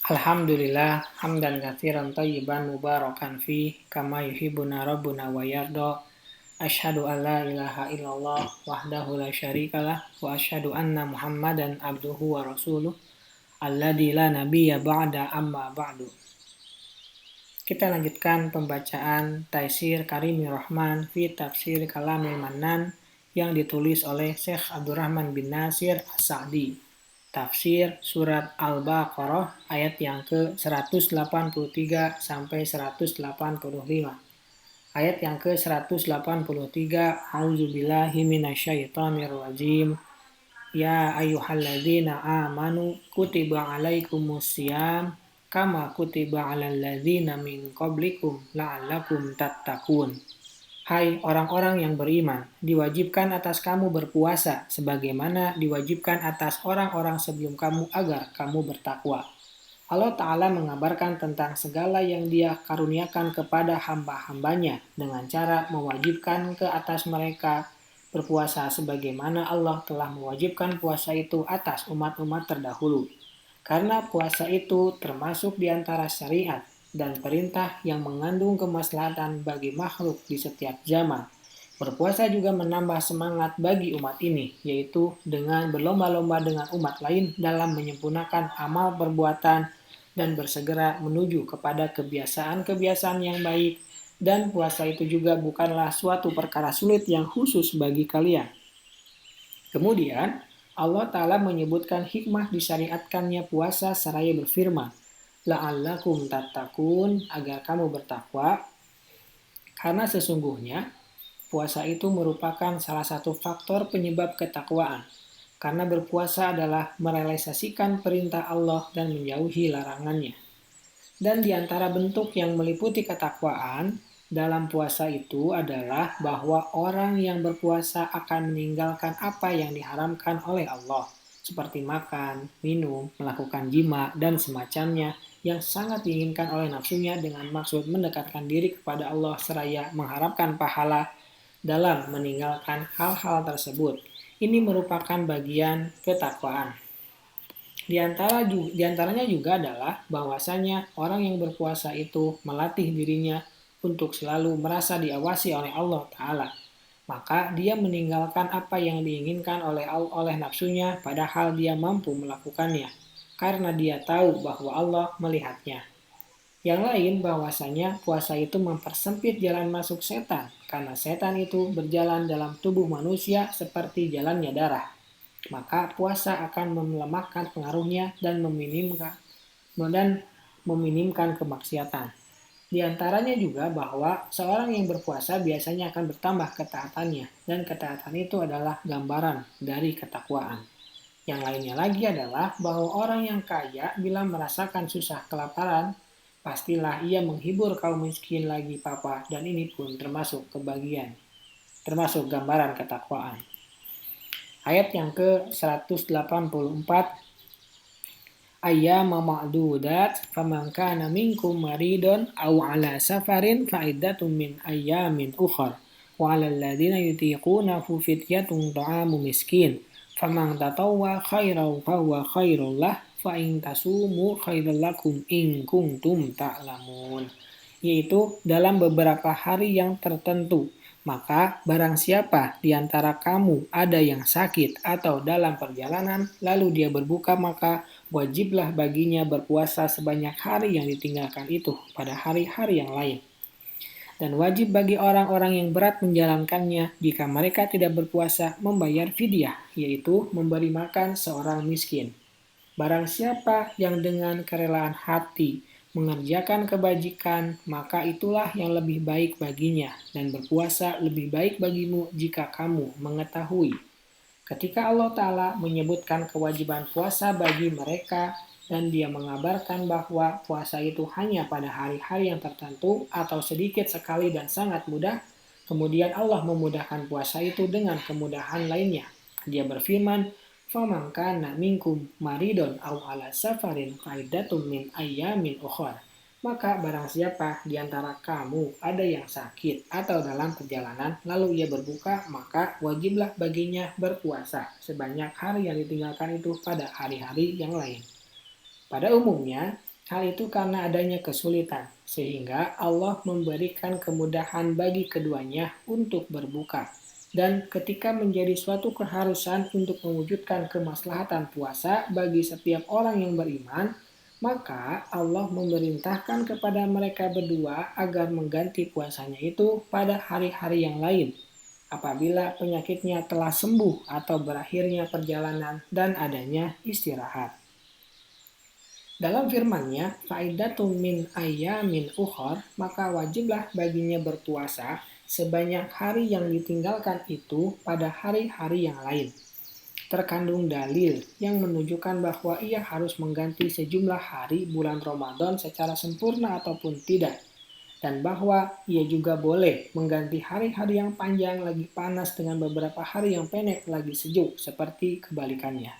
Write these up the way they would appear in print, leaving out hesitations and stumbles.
Alhamdulillah hamdan katsiran thayyiban mubarakan fi kama yuhibbuna rabbuna wa yarda. Asyhadu an la ilaha illallah wahdahu la syarikalah wa asyhadu anna Muhammadan abduhu wa rasuluh alladzi la nabiyya ba'da amma ba'du. Kita lanjutkan pembacaan Taisir Karimir Rahman fi Tafsir Kalamil Mannan yang ditulis oleh Syekh Abdurrahman bin Nasir As-Sa'di. Tafsir surat Al-Baqarah ayat yang ke-183 sampai 185. Ayat yang ke-183, A'udzubillahi minasyaitonirrajim. Ya ayyuhalladzina amanu kutiba alaikumusiyam kama kutiba alal ladzina min qablikum la'allakum tattaqun. Hai orang-orang yang beriman, diwajibkan atas kamu berpuasa sebagaimana diwajibkan atas orang-orang sebelum kamu agar kamu bertakwa. Allah Ta'ala mengabarkan tentang segala yang Dia karuniakan kepada hamba-hambanya dengan cara mewajibkan ke atas mereka berpuasa sebagaimana Allah telah mewajibkan puasa itu atas umat-umat terdahulu. Karena puasa itu termasuk di antara syariat dan perintah yang mengandung kemaslahatan bagi makhluk di setiap zaman. Berpuasa juga menambah semangat bagi umat ini, yaitu dengan berlomba-lomba dengan umat lain dalam menyempurnakan amal perbuatan dan bersegera menuju kepada kebiasaan-kebiasaan yang baik. Dan puasa itu juga bukanlah suatu perkara sulit yang khusus bagi kalian. Kemudian, Allah Ta'ala menyebutkan hikmah disyariatkannya puasa seraya berfirman, la'allakum tattaqun, agar kamu bertakwa, karena sesungguhnya puasa itu merupakan salah satu faktor penyebab ketakwaan. Karena berpuasa adalah merealisasikan perintah Allah dan menjauhi larangannya. Dan di antara bentuk yang meliputi ketakwaan dalam puasa itu adalah bahwa orang yang berpuasa akan meninggalkan apa yang diharamkan oleh Allah, seperti makan, minum, melakukan jima, dan semacamnya yang sangat diinginkan oleh nafsunya dengan maksud mendekatkan diri kepada Allah seraya mengharapkan pahala dalam meninggalkan hal-hal tersebut. Ini merupakan bagian ketakwaan. Di antaranya juga adalah bahwasanya orang yang berpuasa itu melatih dirinya untuk selalu merasa diawasi oleh Allah Ta'ala. Maka dia meninggalkan apa yang diinginkan oleh nafsunya padahal dia mampu melakukannya. Karena dia tahu bahwa Allah melihatnya. Yang lain bahwasanya puasa itu mempersempit jalan masuk setan. Karena setan itu berjalan dalam tubuh manusia seperti jalannya darah. Maka puasa akan melemahkan pengaruhnya dan meminimkan kemaksiatan. Di antaranya juga bahwa seorang yang berpuasa biasanya akan bertambah ketaatannya, dan ketaatan itu adalah gambaran dari ketakwaan. Yang lainnya lagi adalah bahwa orang yang kaya bila merasakan susah kelaparan, pastilah ia menghibur kaum miskin lagi papa, dan ini pun termasuk gambaran ketakwaan. Ayat yang ke-184, ayyama ma'dudat faman kana minkum maridun aw ala safarin fa'iddatun min ayyamin ukhar wa 'alal ladzina yutiqunahu fidyatun ta'amu miskin faman tatawwa khairan fahuwa khairul lah fa in tasumu khairul lakum in kuntum ta'lamun. Yaitu dalam beberapa hari yang tertentu. Maka barang siapa di antara kamu ada yang sakit atau dalam perjalanan lalu dia berbuka, maka wajiblah baginya berpuasa sebanyak hari yang ditinggalkan itu pada hari-hari yang lain. Dan wajib bagi orang-orang yang berat menjalankannya jika mereka tidak berpuasa membayar fidyah, yaitu memberi makan seorang miskin. Barang siapa yang dengan kerelaan hati mengerjakan kebajikan, maka itulah yang lebih baik baginya, dan berpuasa lebih baik bagimu jika kamu mengetahui. Ketika Allah Ta'ala menyebutkan kewajiban puasa bagi mereka, dan Dia mengabarkan bahwa puasa itu hanya pada hari-hari yang tertentu atau sedikit sekali dan sangat mudah, kemudian Allah memudahkan puasa itu dengan kemudahan lainnya. Dia berfirman, faman kana minkum maridun aw ala safarin fa'iddatun min ayyamin ukhra. Maka barang siapa di antara kamu ada yang sakit atau dalam perjalanan lalu ia berbuka, maka wajiblah baginya berpuasa sebanyak hari yang ditinggalkan itu pada hari-hari yang lain. Pada umumnya, Hal itu karena adanya kesulitan, sehingga Allah memberikan kemudahan bagi keduanya untuk berbuka. Dan ketika menjadi suatu keharusan untuk mewujudkan kemaslahatan puasa bagi setiap orang yang beriman, maka Allah memerintahkan kepada mereka berdua agar mengganti puasanya itu pada hari-hari yang lain, apabila penyakitnya telah sembuh atau berakhirnya perjalanan dan adanya istirahat. Dalam firman-Nya, "Faidatum min ayyamin ukhor", maka wajiblah baginya berpuasa sebanyak hari yang ditinggalkan itu pada hari-hari yang lain. Terkandung dalil yang menunjukkan bahwa ia harus mengganti sejumlah hari bulan Ramadan secara sempurna ataupun tidak, dan bahwa ia juga boleh mengganti hari-hari yang panjang lagi panas dengan beberapa hari yang pendek lagi sejuk, seperti kebalikannya.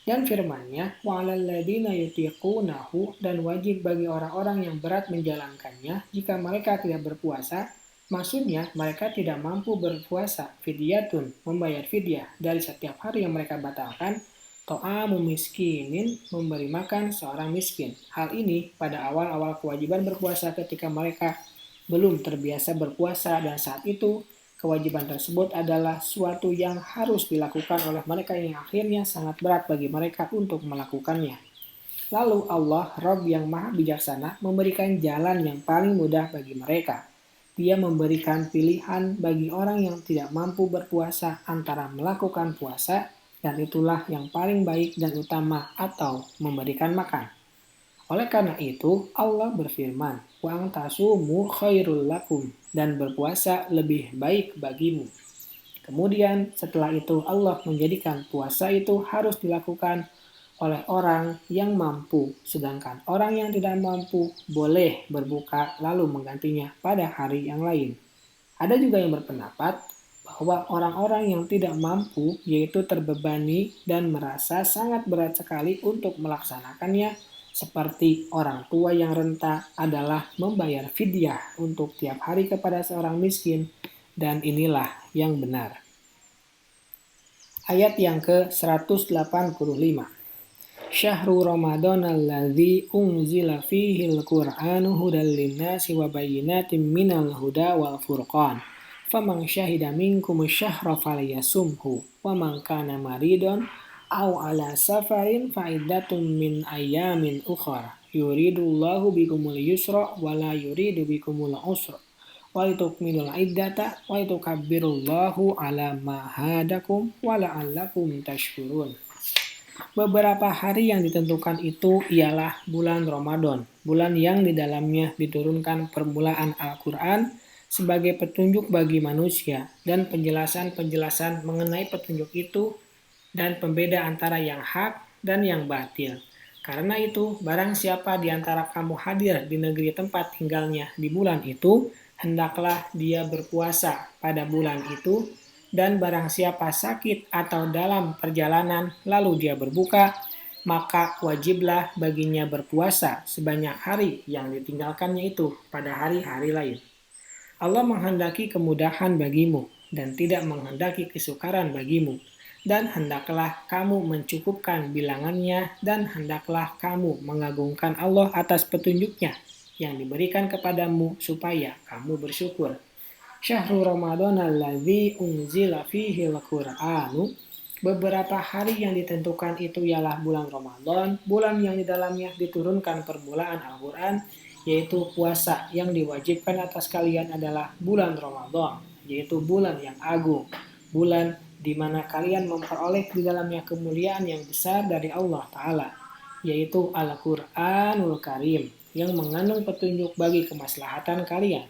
Dan firman-Nya, "Wa'alal ladzina yutiqunahu", dan wajib bagi orang-orang yang berat menjalankannya jika mereka tidak berpuasa, maksudnya mereka tidak mampu berpuasa, fidyatun, membayar fidyah dari setiap hari yang mereka batalkan, ta'amu miskinin, memberi makan seorang miskin. Hal ini pada awal-awal kewajiban berpuasa ketika mereka belum terbiasa berpuasa, dan saat itu kewajiban tersebut adalah suatu yang harus dilakukan oleh mereka yang akhirnya sangat berat bagi mereka untuk melakukannya. Lalu Allah, Rabb yang maha bijaksana, memberikan jalan yang paling mudah bagi mereka. Dia memberikan pilihan bagi orang yang tidak mampu berpuasa antara melakukan puasa, dan itulah yang paling baik dan utama, atau memberikan makan. Oleh karena itu, Allah berfirman, "Wa antasumu khairul lakum", dan berpuasa lebih baik bagimu. Kemudian setelah itu Allah menjadikan puasa itu harus dilakukan oleh orang yang mampu, sedangkan orang yang tidak mampu boleh berbuka lalu menggantinya pada hari yang lain. Ada juga yang berpendapat bahwa orang-orang yang tidak mampu, yaitu terbebani dan merasa sangat berat sekali untuk melaksanakannya, seperti orang tua yang renta, adalah membayar fidyah untuk tiap hari kepada seorang miskin, dan inilah yang benar. Ayat yang ke-185. Syahrul Ramadan alladzi unzila fihil Qur'anu hudal linnasi wa bayyinatin minal huda wal furqan. Faman syahida minkum syahra falyasumhu wa man kana maridun aw ala safarin fa'iddatun min ayyamin ukhra. Yuridullahu bikumul yusra wa la yuridu bikumul usra. Wa litukmilul iddata wa litukabbirullahu ala ma hadakum wa la'allakum tashkurun. Beberapa hari yang ditentukan itu ialah bulan Ramadan, bulan yang di dalamnya diturunkan permulaan Al-Quran sebagai petunjuk bagi manusia, dan penjelasan-penjelasan mengenai petunjuk itu dan pembeda antara yang hak dan yang batil. Karena itu, barang siapa di antara kamu hadir di negeri tempat tinggalnya di bulan itu, hendaklah dia berpuasa pada bulan itu, dan barang siapa sakit atau dalam perjalanan lalu dia berbuka, maka wajiblah baginya berpuasa sebanyak hari yang ditinggalkannya itu pada hari-hari lain. Allah menghendaki kemudahan bagimu dan tidak menghendaki kesukaran bagimu, dan hendaklah kamu mencukupkan bilangannya, dan hendaklah kamu mengagungkan Allah atas petunjuknya yang diberikan kepadamu supaya kamu bersyukur. Syahrul Ramadan alladzi unzila fihil Qur'anu, beberapa hari yang ditentukan itu ialah bulan Ramadan, bulan yang di dalamnya diturunkan permulaan Al-Quran, yaitu puasa yang diwajibkan atas kalian adalah bulan Ramadan, yaitu bulan yang agung, bulan di mana kalian memperoleh di dalamnya kemuliaan yang besar dari Allah Ta'ala, yaitu Al-Quranul Karim, yang mengandung petunjuk bagi kemaslahatan kalian,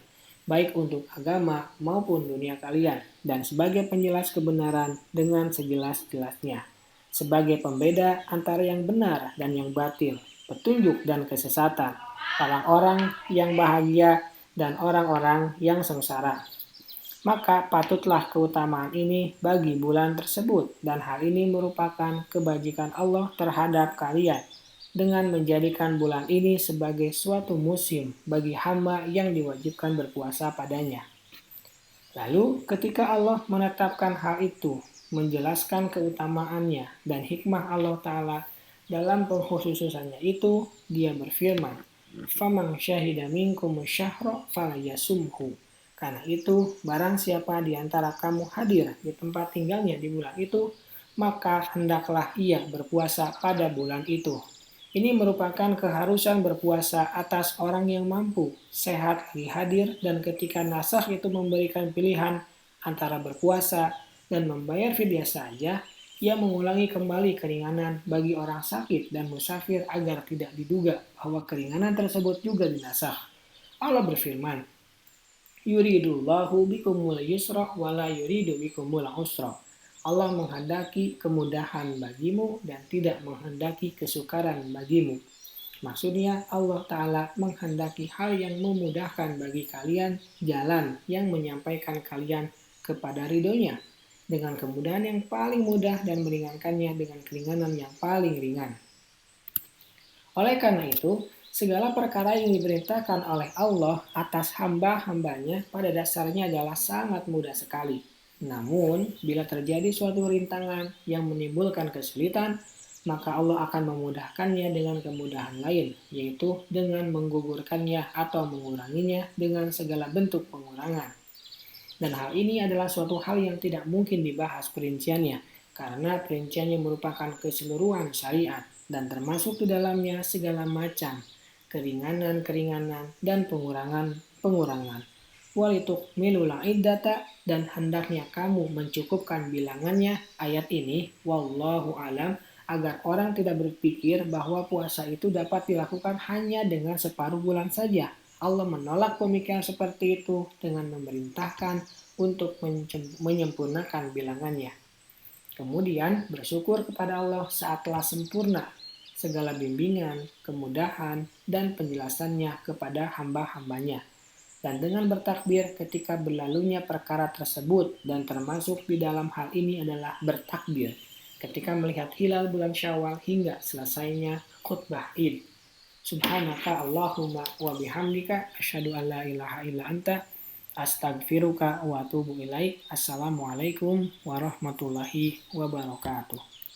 baik untuk agama maupun dunia kalian, dan sebagai penjelas kebenaran dengan sejelas-jelasnya, sebagai pembeda antara yang benar dan yang batil, petunjuk dan kesesatan, orang-orang yang bahagia dan orang-orang yang sengsara. Maka patutlah keutamaan ini bagi bulan tersebut, dan hal ini merupakan kebajikan Allah terhadap kalian, dengan menjadikan bulan ini sebagai suatu musim bagi hamba yang diwajibkan berpuasa padanya. Lalu ketika Allah menetapkan hal itu, menjelaskan keutamaannya dan hikmah Allah Ta'ala, Dalam pengkhususannya itu, dia berfirman, "Faman syahida minkum syahra falayasumhu." Karena itu, barang siapa di antara kamu hadir di tempat tinggalnya di bulan itu, maka hendaklah ia berpuasa pada bulan itu. Ini merupakan keharusan berpuasa atas orang yang mampu, sehat, hadir, dan ketika nasakh itu memberikan pilihan antara berpuasa dan membayar fidyah saja, ia mengulangi kembali keringanan bagi orang sakit dan musafir agar tidak diduga bahwa keringanan tersebut juga dinasakh. Allah berfirman, "Yuridullahu bikumul yusra wa la yuridu bikumul usra." Allah menghendaki kemudahan bagimu dan tidak menghendaki kesukaran bagimu. Maksudnya Allah Ta'ala menghendaki hal yang memudahkan bagi kalian jalan yang menyampaikan kalian kepada ridhonya dengan kemudahan yang paling mudah dan meringankannya dengan keringanan yang paling ringan. Oleh karena itu, segala perkara yang diperintahkan oleh Allah atas hamba-hambanya pada dasarnya adalah sangat mudah sekali. Namun, bila terjadi suatu rintangan yang menimbulkan kesulitan, maka Allah akan memudahkannya dengan kemudahan lain, yaitu dengan menggugurkannya atau menguranginya dengan segala bentuk pengurangan. Dan hal ini adalah suatu hal yang tidak mungkin dibahas perinciannya, karena perinciannya merupakan keseluruhan syariat, dan termasuk di dalamnya segala macam keringanan-keringanan dan pengurangan-pengurangan. Walitukmilul iddata, dan hendaknya kamu mencukupkan bilangannya, ayat ini, wallahu alam, agar orang tidak berpikir bahwa puasa itu dapat dilakukan hanya dengan separuh bulan saja. Allah menolak pemikiran seperti itu dengan memerintahkan untuk menyempurnakan bilangannya. Kemudian bersyukur kepada Allah saat telah sempurna segala bimbingan, kemudahan, dan penjelasannya kepada hamba-hambanya. Dan dengan bertakbir ketika berlalunya perkara tersebut, dan termasuk di dalam hal ini adalah bertakbir ketika melihat hilal bulan Syawal hingga selesainya khutbah Id. Subhanaka Allahumma wa bihamdika asyhadu an la ilaha illa anta astaghfiruka wa atubu ilaik. Assalamualaikum warahmatullahi wabarakatuh.